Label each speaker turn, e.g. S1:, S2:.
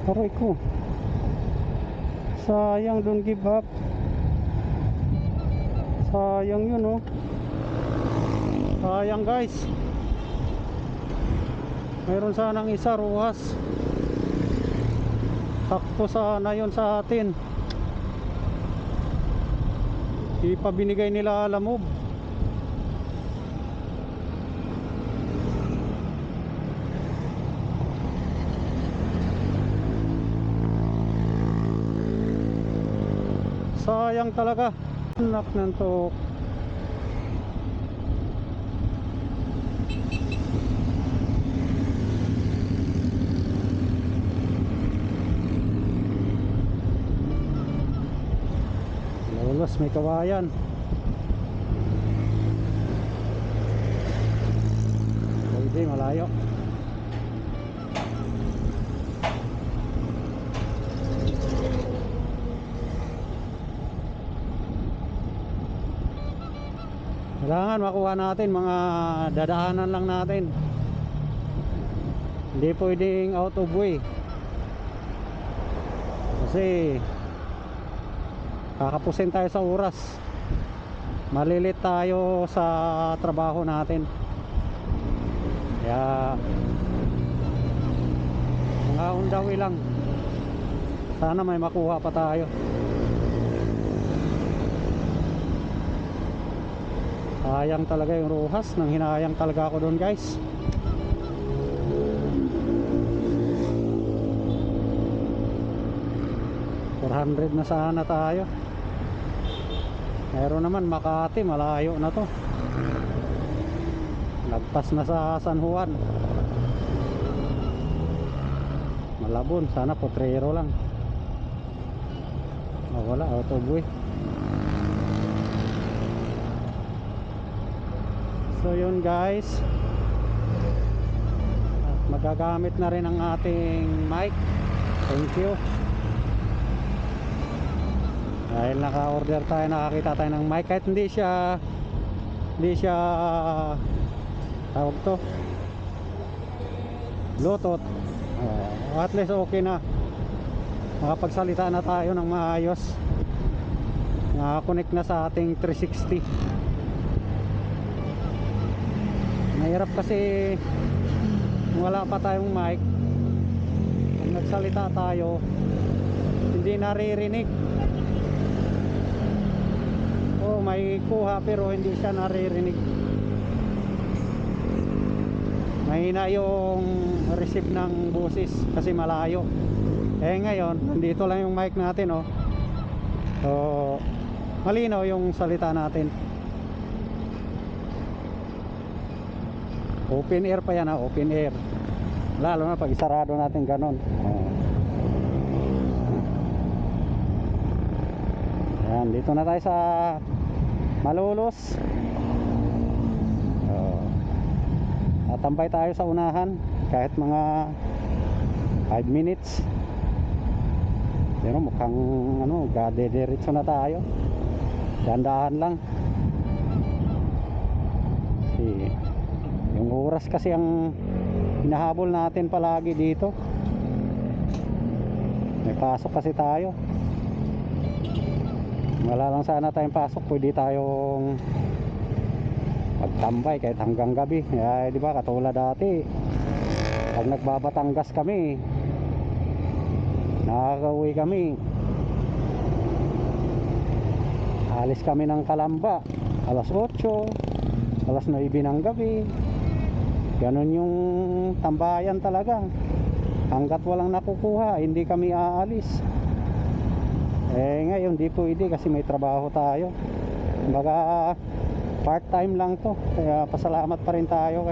S1: Aray ko. Sayang, don't give up. Sayang yun, oh. Sayang, guys. Mayroon sanang isa, ruhas. Sakto sana yun sa atin. Ipabinigay nila Alamove. Sayang talaga. Anak ng tok. Lolos, may kawayan. Pwede, malayo. Kailangan makuha natin, mga dadaanan lang natin. Hindi pwedeng out of way. Kasi kakapusin tayo sa oras. Malilit tayo sa trabaho natin. Kaya mga undawi lang. Sana may makuha pa tayo. Sayang talaga yung ruhas. Nang hinayang talaga ako doon, guys. $400 na sana tayo. Meron naman Makati, malayo na to. Lagpas na sa San Juan. Malabon, sana Potrero lang. Oh, wala, out of way. So yun, guys. Magagamit na rin ang ating mic. Thank you. Dahil naka-order tayo, nakakita tayo ng mic. Kahit hindi siya tawag to Bluetooth, at least okay na. Makapagsalita na tayo ng maayos. Naka-connect na sa ating 360. Mahirap kasi wala pa tayong mic. Pag nagsalita tayo, hindi naririnig. Oh, may kuha pero hindi siya naririnig. Mahina yung receive ng boses kasi malayo. Ngayon, nandito lang yung mic natin, oh. So, malinaw yung salita natin. Open air pa yan, open air. Lalo na pag isarado natin ganon. Ayan, dito na tayo sa Malolos. Tatambay tayo sa unahan kahit mga 5 minutes. Pero mukhang gadediretso na tayo. Dandahan lang. Yung oras kasi ang hinahabol natin palagi dito. May pasok kasi tayo. Wala lang sana tayong pasok, pwede tayong magtambay kahit hanggang gabi. Di ba, katulad dati pag nagbabatangas kami, nakakauwi kami, alis kami ng Calamba alas 8, alas 9 ng gabi. Ganon yung tambayan talaga. Hanggat walang nakukuha, hindi kami aalis. Ngayon di pwede kasi may trabaho tayo. Kumbaga part time lang to. Kaya pasalamat pa rin tayo